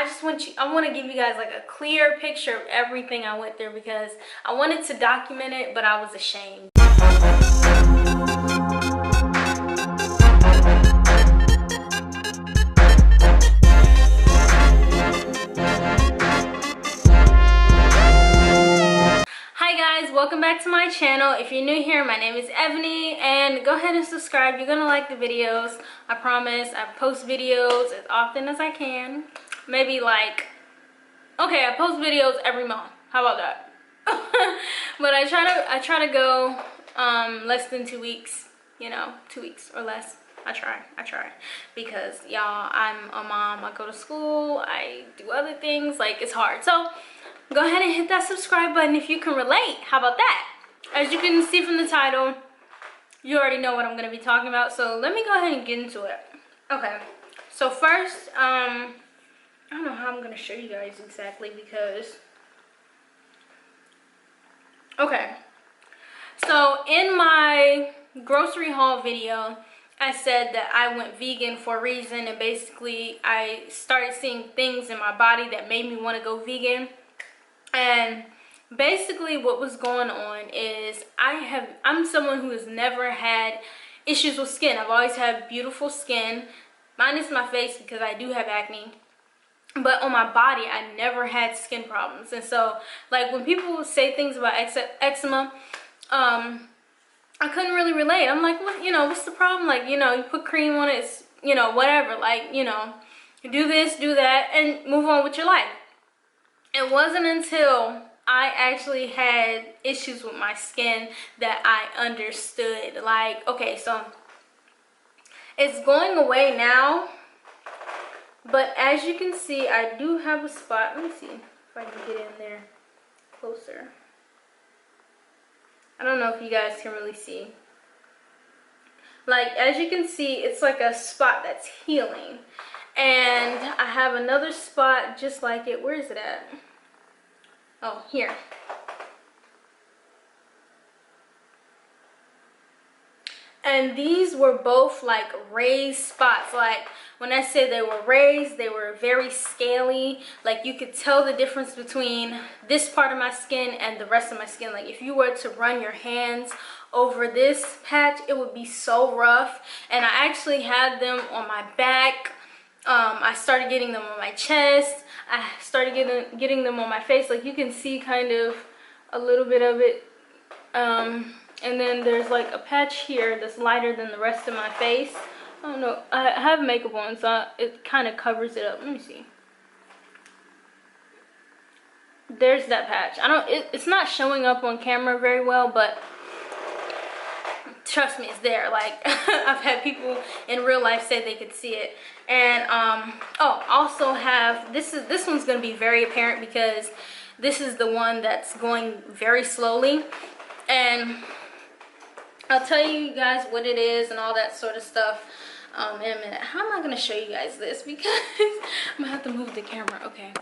I want to give you guys like a clear picture of everything I went through, because I wanted to document it, but I was ashamed. Hi guys, welcome back to my channel. If you're new here, my name is Ebony, and go ahead and subscribe. You're gonna like the videos. I promise. I post videos as often as I can. Maybe like, okay, I post videos every month. How about that? But I try to go less than 2 weeks, you know, 2 weeks or less. I try because y'all, I'm a mom. I go to school, I do other things, like it's hard. So go ahead and hit that subscribe button if you can relate. How about that? As you can see from the title, you already know what I'm going to be talking about. So let me go ahead and get into it. Okay. So first, I don't know how I'm going to show you guys exactly because... Okay. So in my grocery haul video, I said that I went vegan for a reason. And basically, I started seeing things in my body that made me want to go vegan. And basically what was going on is I'm someone who has never had issues with skin. I've always had beautiful skin, minus my face because I do have acne. But on my body, I never had skin problems. And so, like, when people say things about eczema, I couldn't really relate. I'm like, what, you know, what's the problem? Like, you know, you put cream on it, it's, you know, whatever. Like, you know, do this, do that, and move on with your life. It wasn't until I actually had issues with my skin that I understood. Like, okay, so it's going away now, but as you can see, I do have a spot. Let me see if I can get in there closer. I don't know if you guys can really see. Like, as you can see, it's like a spot that's healing. And I have another spot just like it. Where is it at? Oh, here. And these were both like raised spots. Like, when I say they were raised, they were very scaly. Like, you could tell the difference between this part of my skin and the rest of my skin. Like, if you were to run your hands over this patch, it would be so rough. And I actually had them on my back. I started getting them on my chest. I started getting them on my face. Like, you can see kind of a little bit of it. And then there's like a patch here that's lighter than the rest of my face. I don't know. I have makeup on, so it kind of covers it up. Let me see. There's that patch. It's not showing up on camera very well, but trust me, it's there. Like, I've had people in real life say they could see it. And oh, also have this one's going to be very apparent because this is the one that's going very slowly. And I'll tell you guys what it is and all that sort of stuff in a minute. How am I going to show you guys this? Because I'm going to have to move the camera. Okay.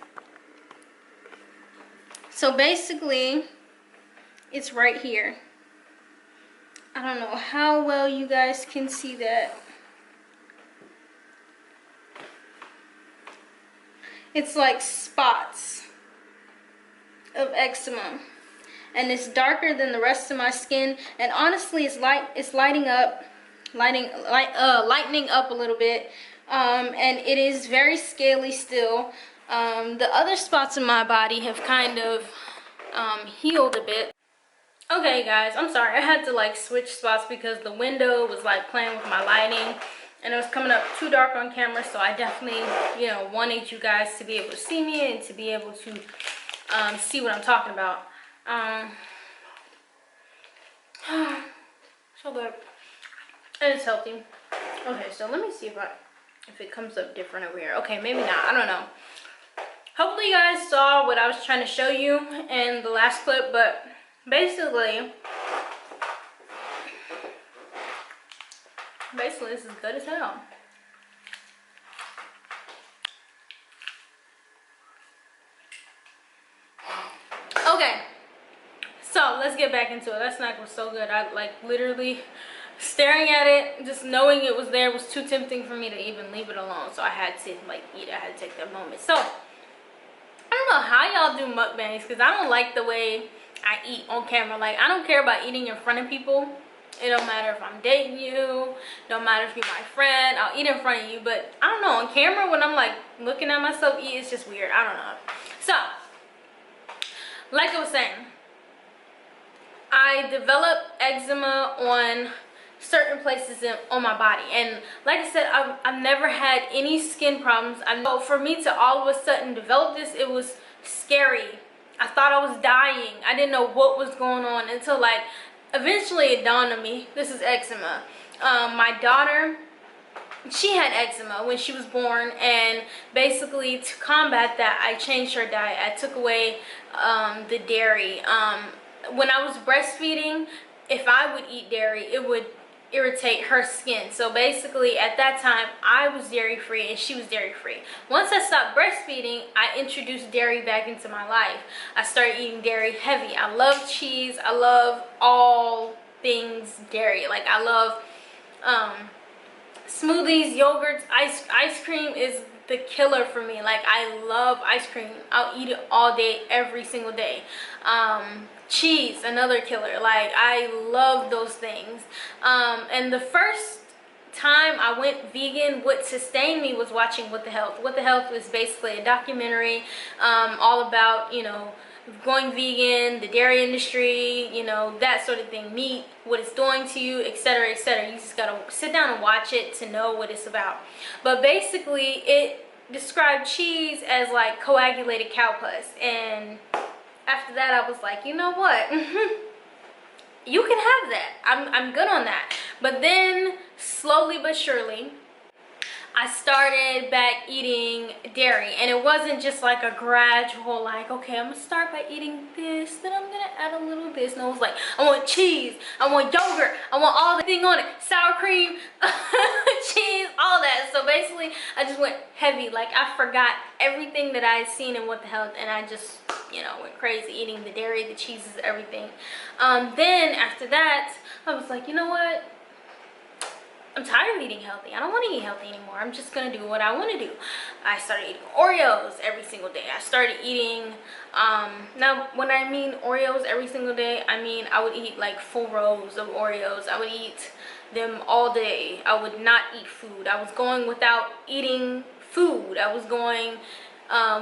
So basically, it's right here. I don't know how well you guys can see that. It's like spots of eczema. And it's darker than the rest of my skin. And honestly, it's lightening up a little bit. And it is very scaly still. The other spots in my body have kind of healed a bit. Okay guys, I'm sorry, I had to like switch spots because the window was like playing with my lighting and it was coming up too dark on camera. So I definitely, you know, wanted you guys to be able to see me and to be able to see what I'm talking about. So good. And it's healthy. Okay, so let me see if it comes up different over here. Okay, maybe not, I don't know. Hopefully you guys saw what I was trying to show you in the last clip, but basically this is good as hell. Okay, so let's get back into it. That snack was so good. I like literally staring at it, just knowing it was there was too tempting for me to even leave it alone. So I had to like eat it. I had to take that moment. So how y'all do mukbangs, because I don't like the way I eat on camera. Like, I don't care about eating in front of people. It don't matter if I'm dating you, don't matter if you're my friend, I'll eat in front of you. But I don't know, on camera, when I'm like looking at myself eat, it's just weird. I don't know. So, like I was saying, I developed eczema on certain places on my body, and like I said, I've never had any skin problems. I know for me to all of a sudden develop this, it was scary. I thought I was dying. I didn't know what was going on until like eventually it dawned on me, this is eczema. My daughter, she had eczema when she was born, and basically to combat that, I changed her diet. I took away the dairy. When I was breastfeeding, if I would eat dairy, it would irritate her skin. So basically at that time I was dairy free and she was dairy free. Once I stopped breastfeeding, I introduced dairy back into my life. I started eating dairy heavy. I love cheese. I love all things dairy. Like, I love smoothies, yogurts, ice cream is the killer for me. Like, I love ice cream. I'll eat it all day, every single day. Cheese, another killer. Like, I love those things. And the first time I went vegan, what sustained me was watching What the Health. What the Health was basically a documentary all about, you know, going vegan, the dairy industry, you know, that sort of thing, meat, what it's doing to you, etc., etc. You just gotta sit down and watch it to know what it's about. But basically it described cheese as like coagulated cow pus, and after that I was like, you know what, you can have that. I'm good on that. But then slowly but surely I started back eating dairy, and it wasn't just like a gradual, like, okay, I'm gonna start by eating this, then I'm gonna add a little this. No, it was like, I want cheese, I want yogurt, I want all the thing on it, sour cream, cheese, all that. So basically I just went heavy. Like, I forgot everything that I had seen in What the Health, and I just, you know, went crazy eating the dairy, the cheeses, everything. Then after that I was like, you know what, I'm tired of eating healthy. I don't want to eat healthy anymore. I'm just going to do what I want to do. I started eating Oreos every single day. I started eating, now when I mean Oreos every single day, I mean I would eat like full rows of Oreos. I would eat them all day. I would not eat food. I was going without eating food. I was going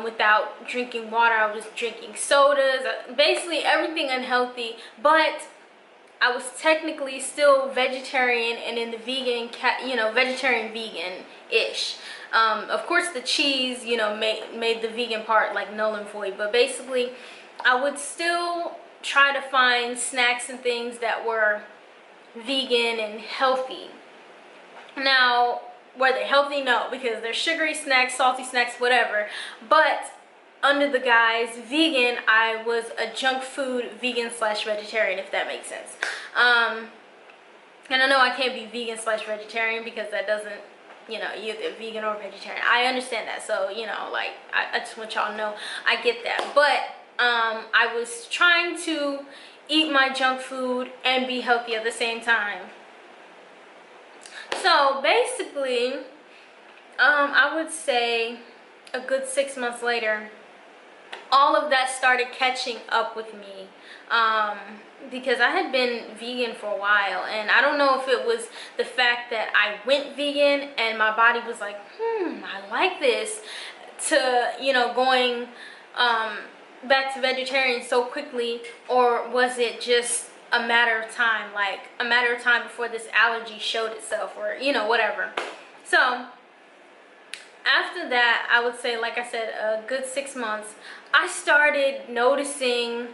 without drinking water. I was drinking sodas. Basically everything unhealthy, but I was technically still vegetarian and in the vegan, you know, vegetarian vegan-ish. Of course the cheese, you know, made the vegan part like null and void, but basically I would still try to find snacks and things that were vegan and healthy. Now, were they healthy? No, because they're sugary snacks, salty snacks, whatever. But under the guise vegan, I was a junk food vegan slash vegetarian, if that makes sense. And I know I can't be vegan slash vegetarian because that doesn't, you know, either vegan or vegetarian. I understand that. So, you know, like, I just want y'all to know I get that. But I was trying to eat my junk food and be healthy at the same time. So basically, I would say a good 6 months later, all of that started catching up with me, because I had been vegan for a while, and I don't know if it was the fact that I went vegan and my body was like, I like this, to, you know, going back to vegetarian so quickly, or was it just a matter of time, like a matter of time before this allergy showed itself, or, you know, whatever. So after that, I would say, like I said, a good 6 months, I started noticing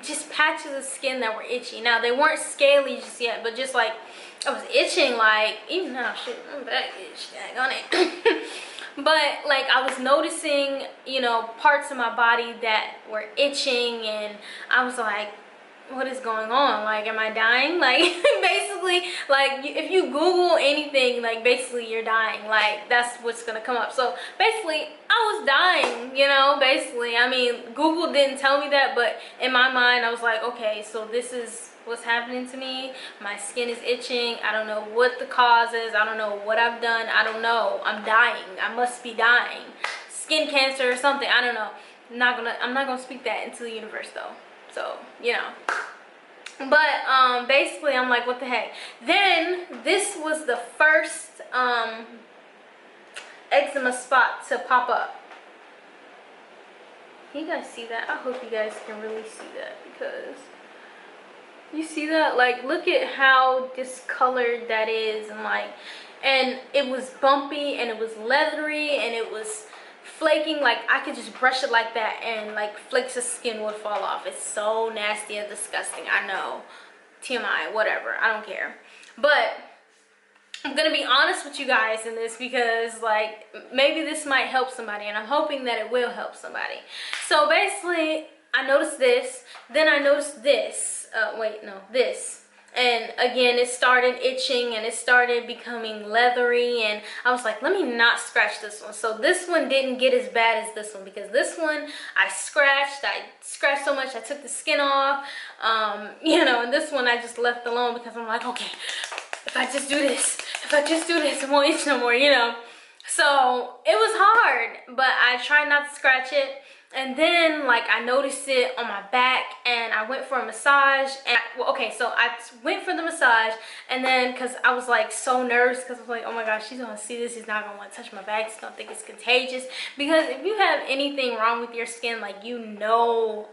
just patches of skin that were itchy. Now, they weren't scaly just yet, but just like, I was itching, like, even now, shit, my back itch, on it. But like, I was noticing, you know, parts of my body that were itching, and I was like, what is going on? Like, am I dying? Like, basically, like, if you Google anything, like, basically you're dying. Like, that's what's gonna come up. So basically I was dying, you know, basically. I mean, Google didn't tell me that, but in my mind I was like, okay, so this is what's happening to me. My skin is itching. I don't know what the cause is. I don't know what I've done. I don't know. I'm dying. I must be dying. skin cancer or something. I don't know. I'm not gonna speak that into the universe though. So, you know. But basically I'm like, what the heck. Then this was the first eczema spot to pop up. Can you guys see that? I hope you guys can really see that, because you see that? Like, look at how discolored that is, and like, and it was bumpy and it was leathery and it was flaking. Like, I could just brush it like that and like flakes of skin would fall off. It's so nasty and disgusting. I know, TMI, whatever, I don't care. But I'm gonna be honest with you guys in this, because like maybe this might help somebody, and I'm hoping that it will help somebody. So basically I noticed this, then I noticed this, this, and again it started itching and it started becoming leathery, and I was like, let me not scratch this one. So this one didn't get as bad as this one, because this one I scratched so much I took the skin off, you know, and this one I just left alone, because I'm like, okay, if I just do this, it won't itch no more, you know. So it was hard, but I tried not to scratch it. And then like I noticed it on my back, and I went for a massage. And so I went for the massage, and then because I was like so nervous, because I was like, oh my gosh, she's gonna see this, she's not gonna want to touch my back, she's gonna think it's contagious. Because if you have anything wrong with your skin, like, you know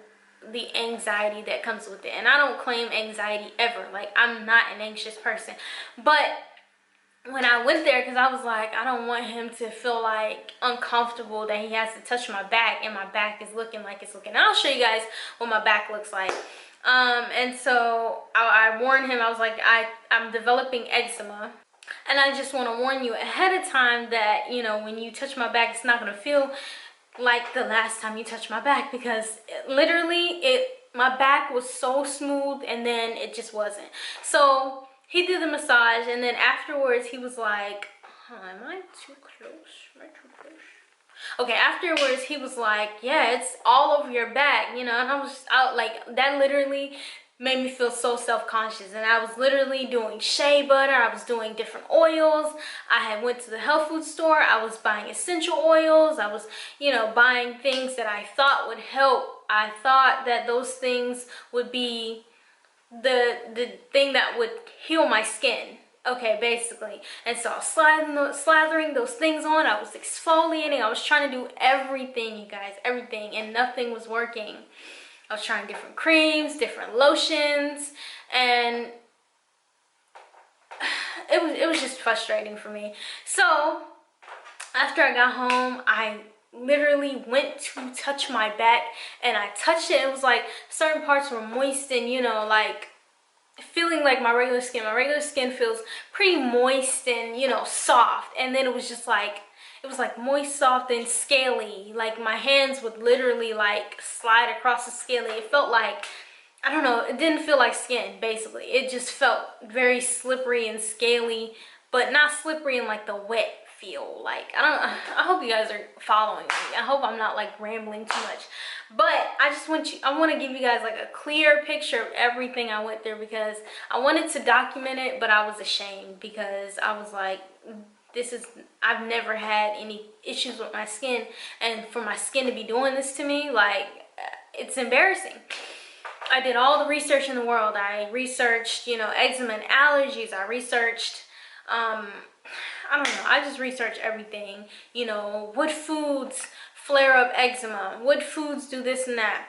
the anxiety that comes with it. And I don't claim anxiety ever, like, I'm not an anxious person. But when I went there, because I was like, I don't want him to feel like uncomfortable that he has to touch my back, and my back is looking like it's looking. And I'll show you guys what my back looks like. And so I warned him. I was like, I'm developing eczema, and I just want to warn you ahead of time that, you know, when you touch my back, it's not going to feel like the last time you touched my back, because my back was so smooth, and then it just wasn't. So he did the massage, and then afterwards he was like, am I too close? Am I too close? Okay, afterwards he was like, yeah, it's all over your back, you know. And I was out, like, that literally made me feel so self-conscious. And I was literally doing shea butter, I was doing different oils, I had went to the health food store, I was buying essential oils, I was, you know, buying things that I thought would help. I thought that those things would be the thing that would heal my skin, okay, basically. And so I was slathering those things on, I was exfoliating, I was trying to do everything, you guys, everything, and nothing was working. I was trying different creams, different lotions, and it was just frustrating for me. So after I got home, I literally went to touch my back, and I touched it. It was like certain parts were moist, and, you know, like feeling like my regular skin feels pretty moist and, you know, soft. And then it was just like, it was like moist, soft, and scaly. Like my hands would literally like slide across the scaly. It felt like, I don't know, it didn't feel like skin, basically. It just felt very slippery and scaly, but not slippery in like the wet feel. Like, I hope you guys are following me. I hope I'm not like rambling too much. But I want to give you guys like a clear picture of everything I went through, because I wanted to document it, but I was ashamed, because I was like, I've never had any issues with my skin, and for my skin to be doing this to me, like, it's embarrassing. I did all the research in the world. I researched, you know, eczema and allergies. I researched, I don't know, I just researched everything. You know, what foods flare up eczema? What foods do this and that?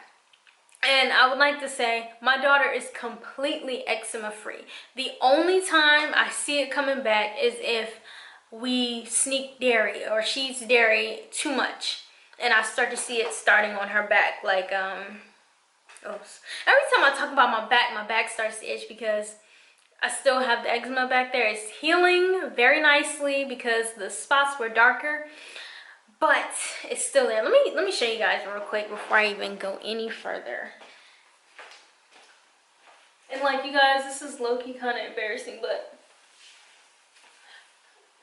And I would like to say my daughter is completely eczema free. The only time I see it coming back is if we sneak dairy, or she eats dairy too much, and I start to see it starting on her back. Like, oops. Every time I talk about my back starts to itch, because I still have the eczema back there. It's healing very nicely because the spots were darker, but it's still there. Let me show you guys real quick before I even go any further. And like, you guys, this is low-key kind of embarrassing, but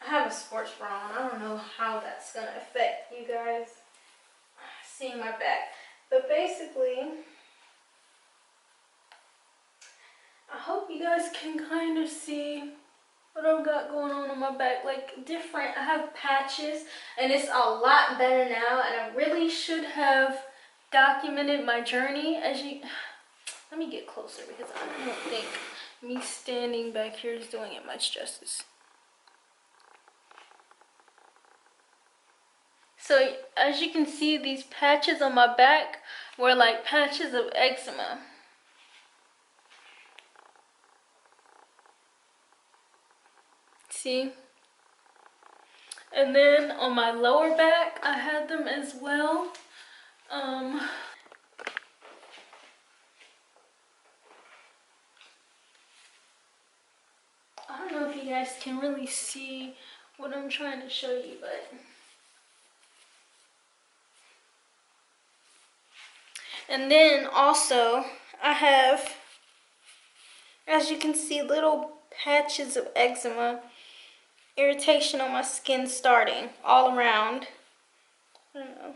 I have a sports bra on. I don't know how that's gonna affect you guys seeing my back, but basically, I hope you guys can kind of see what I've got going on my back, like different. I have patches and it's a lot better now, and I really should have documented my journey. As you, let me get closer because I don't think me standing back here is doing it much justice. So as you can see, these patches on my back were like patches of eczema. See? And then on my lower back, I had them as well. I don't know if you guys can really see what I'm trying to show you, but and then also I have, as you can see, little patches of eczema, irritation on my skin starting all around. I don't know.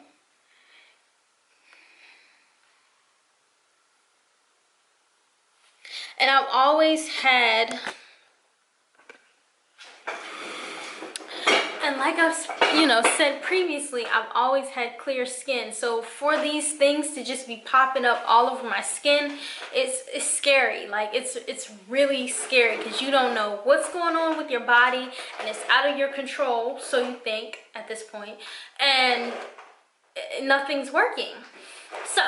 And I've always had, and like I've said previously, I've always had clear skin. So for these things to just be popping up all over my skin, it's scary. Like it's really scary because you don't know what's going on with your body, and it's out of your control, so you think at this point, and nothing's working. So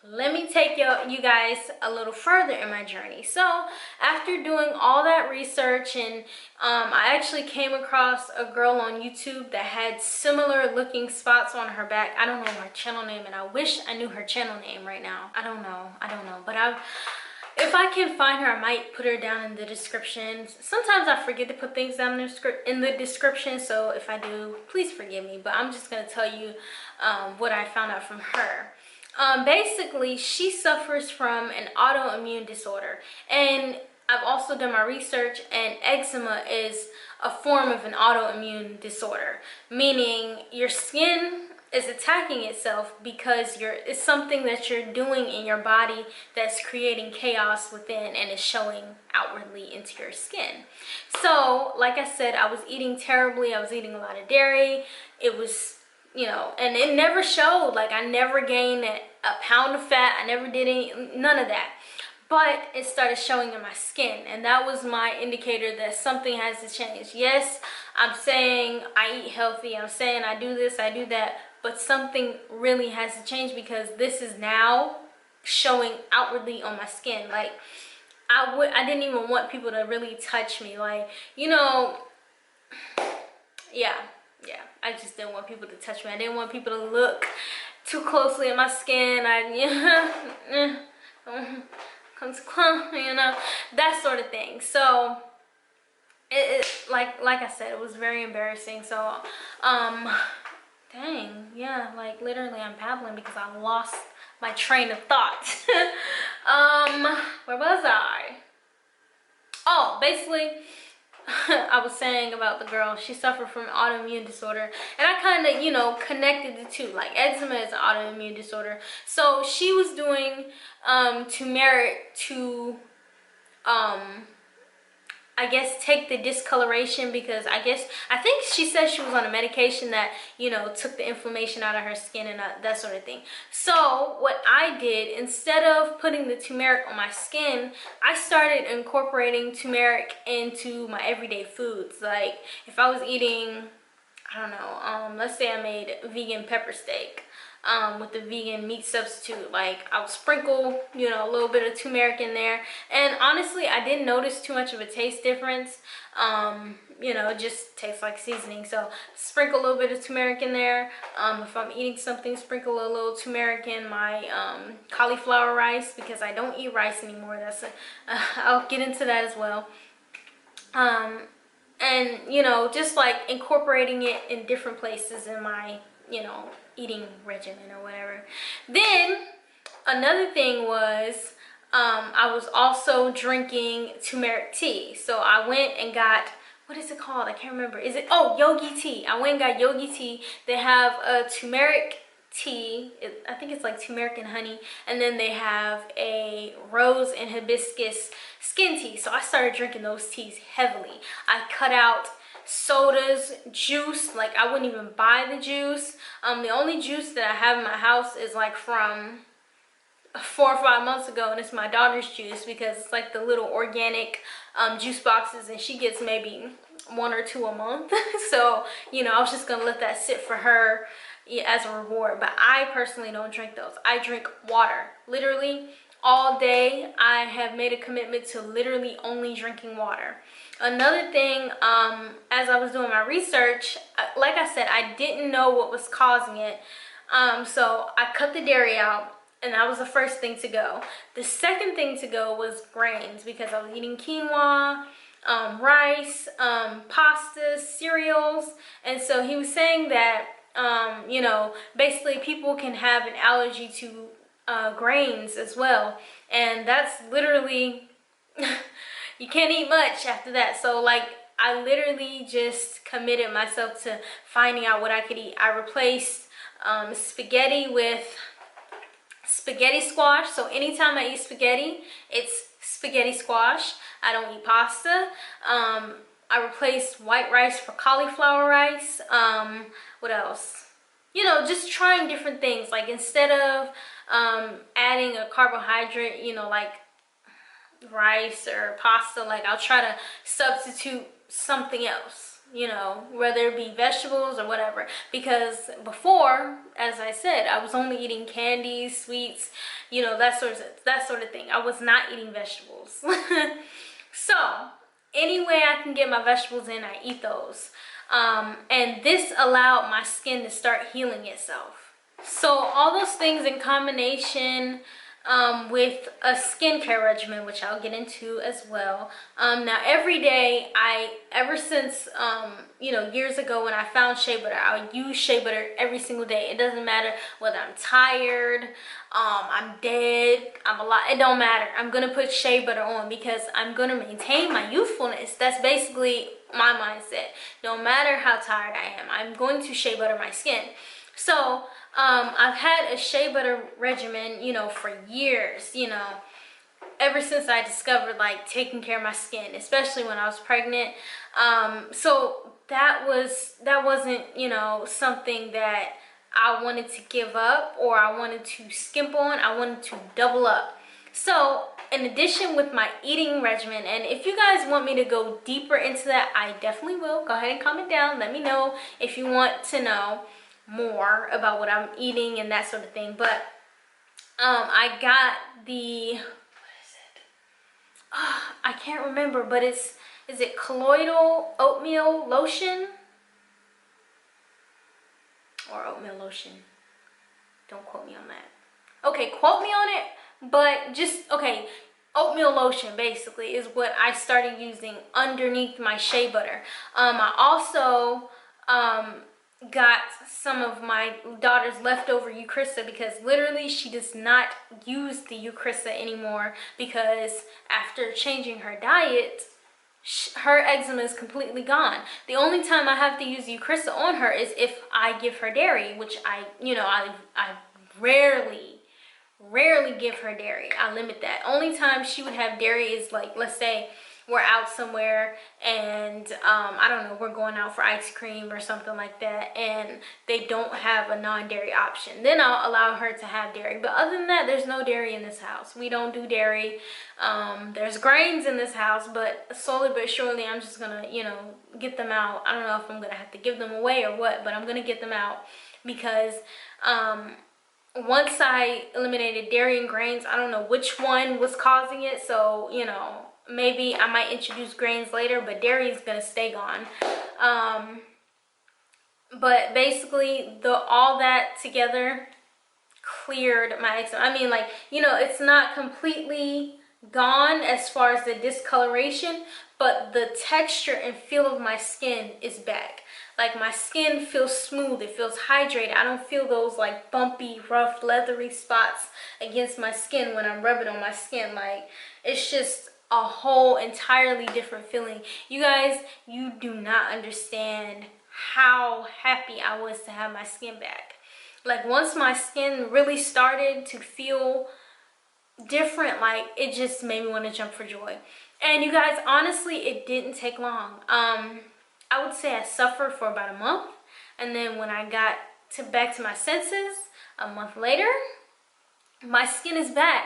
let me take you guys a little further in my journey. So after doing all that research, and I actually came across a girl on YouTube that had similar looking spots on her back. I don't know her channel name, and I wish I knew her channel name right now. I don't know, but if I can find her, I might put her down in the description. Sometimes I forget to put things down in the description, so if I do, please forgive me, but I'm just going to tell you what I found out from her. Basically, she suffers from an autoimmune disorder, and I've also done my research, and eczema is a form of an autoimmune disorder, meaning your skin is attacking itself because it's something that you're doing in your body that's creating chaos within and is showing outwardly into your skin. So like I said, I was eating terribly. I was eating a lot of dairy. It was, and it never showed. Like, I never gained a pound of fat. I never did none of that. But it started showing in my skin, and that was my indicator that something has to change. Yes, I'm saying I eat healthy. I'm saying I do this, I do that, but something really has to change because this is now showing outwardly on my skin. Like, I didn't even want people to really touch me. Like, yeah, I just didn't want people to touch me. I didn't want people to look too closely at my skin. Comes close, that sort of thing. So like I said, it was very embarrassing. So dang, yeah, like literally I'm babbling because I lost my train of thought. Where was I? Oh, basically I was saying about the girl. She suffered from autoimmune disorder, and I kind of connected the two. Like, eczema is an autoimmune disorder, so she was doing turmeric to I guess take the discoloration, because I think she said she was on a medication that took the inflammation out of her skin and that sort of thing. So what I did, instead of putting the turmeric on my skin, I started incorporating turmeric into my everyday foods. Like, if I was eating, I don't know, let's say I made vegan pepper steak with the vegan meat substitute, like I would sprinkle a little bit of turmeric in there, and honestly I didn't notice too much of a taste difference. It just tastes like seasoning. So sprinkle a little bit of turmeric in there. If I'm eating something, sprinkle a little turmeric in my cauliflower rice, because I don't eat rice anymore. I'll get into that as well. And just like incorporating it in different places in my eating regimen or whatever. Then another thing was I was also drinking turmeric tea. So I went and got, what is it called? I can't remember. Yogi tea. I went and got yogi tea. They have a turmeric tea. I think it's like turmeric and honey. And then they have a rose and hibiscus skin tea. So I started drinking those teas heavily. I cut out sodas, juice. Like I wouldn't even buy the juice. The only juice that I have in my house is like from 4 or 5 months ago, and it's my daughter's juice because it's like the little organic juice boxes, and she gets maybe 1 or 2 a month. So, you know, I was just gonna let that sit for her as a reward. But I personally don't drink those. I drink water. Literally all day I have made a commitment to literally only drinking water. Another thing, as I was doing my research, like I said, I didn't know what was causing it. So I cut the dairy out, and that was the first thing to go. The second thing to go was grains, because I was eating quinoa, rice, pasta, cereals. And so he was saying that, you know, basically people can have an allergy to grains as well. And that's literally, you can't eat much after that. So like, I literally just committed myself to finding out what I could eat. I replaced spaghetti with spaghetti squash. So anytime I eat spaghetti, it's spaghetti squash. I don't eat pasta. I replaced white rice for cauliflower rice. What else? You know, just trying different things. Like instead of adding a carbohydrate, you know, like rice or pasta, like I'll try to substitute something else, you know, whether it be vegetables or whatever. Because before, as I said, I was only eating candies, sweets, you know, that sort of thing. I was not eating vegetables. So any way I can get my vegetables in, I eat those. And this allowed my skin to start healing itself. So all those things in combination with a skincare regimen, which I'll get into as well. Now every day, ever since, you know, years ago when I found shea butter, I'll use shea butter every single day. It doesn't matter whether I'm tired, I'm dead, I'm alive, it don't matter. I'm gonna put shea butter on because I'm gonna maintain my youthfulness. That's basically my mindset. No matter how tired I am, I'm going to shea butter my skin. So I've had a shea butter regimen, you know, for years, you know, ever since I discovered like taking care of my skin, especially when I was pregnant. So that wasn't, you know, something that I wanted to give up or I wanted to skimp on. I wanted to double up. So in addition with my eating regimen, and if you guys want me to go deeper into that, I definitely will. Go ahead and comment down. Let me know if you want to know more about what I'm eating and that sort of thing. But I got the, what is it? I can't remember, but is it colloidal oatmeal lotion? Or oatmeal lotion. Don't quote me on that. Okay, quote me on it, but just, okay, oatmeal lotion basically is what I started using underneath my shea butter. I also got some of my daughter's leftover Eucrisa, because literally she does not use the Eucrisa anymore, because after changing her diet, her eczema is completely gone. The only time I have to use Eucrisa on her is if I give her dairy, which I rarely give her dairy. I limit that. Only time she would have dairy is like, let's say we're out somewhere and I don't know, we're going out for ice cream or something like that, and they don't have a non-dairy option. Then I'll allow her to have dairy. But other than that, there's no dairy in this house. We don't do dairy. There's grains in this house, but slowly but surely I'm just gonna, you know, get them out. I don't know if I'm gonna have to give them away or what, but I'm gonna get them out because once I eliminated dairy and grains, I don't know which one was causing it. So, you know, maybe I might introduce grains later, but dairy is gonna stay gone. But basically, all that together cleared my eczema. I mean, like, you know, it's not completely gone as far as the discoloration, but the texture and feel of my skin is back. Like, my skin feels smooth, it feels hydrated. I don't feel those like bumpy, rough, leathery spots against my skin when I'm rubbing on my skin. Like, it's just a whole entirely different feeling. You guys, you do not understand how happy I was to have my skin back. Like once my skin really started to feel different, like it just made me want to jump for joy. And you guys, honestly, it didn't take long. I would say I suffered for about a month, and then when I got back to my senses a month later, my skin is back.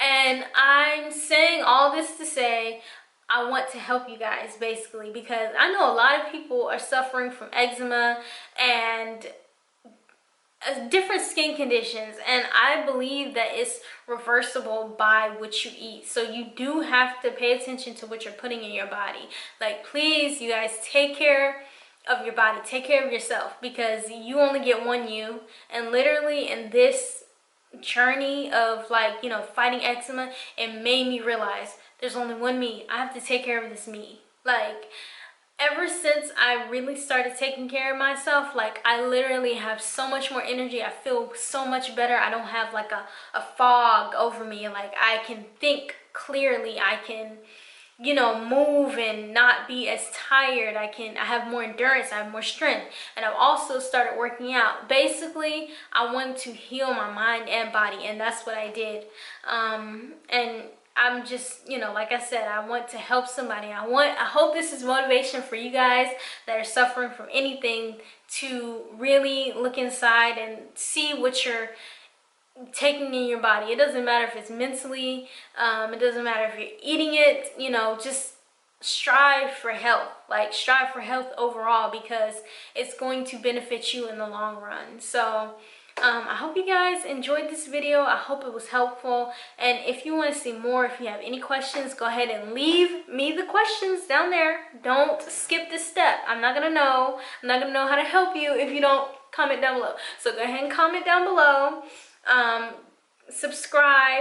And I'm saying all this to say I want to help you guys, basically, because I know a lot of people are suffering from eczema and different skin conditions, and I believe that it's reversible by what you eat. So you do have to pay attention to what you're putting in your body. Like, please, you guys, take care of your body, take care of yourself, because you only get one you. And literally in this journey of, like, you know, fighting eczema, it made me realize there's only one me. I have to take care of this me. Like, ever since I really started taking care of myself, like, I literally have so much more energy. I feel so much better. I don't have like a fog over me. Like, I can think clearly. I can, you know, move and not be as tired. I have more endurance. I have more strength. And I've also started working out. Basically, I wanted to heal my mind and body, and that's what I did. And I'm just, you know, like I said, I want to help somebody. I hope this is motivation for you guys that are suffering from anything to really look inside and see what you're taking in your body. It doesn't matter if it's mentally, it doesn't matter if you're eating it, you know, just strive for health. Like, strive for health overall, because it's going to benefit you in the long run. So I hope you guys enjoyed this video. I hope it was helpful. And if you want to see more, if you have any questions, go ahead and leave me the questions down there. Don't skip this step. I'm not gonna know how to help you if you don't comment down below. So go ahead and comment down below. Subscribe.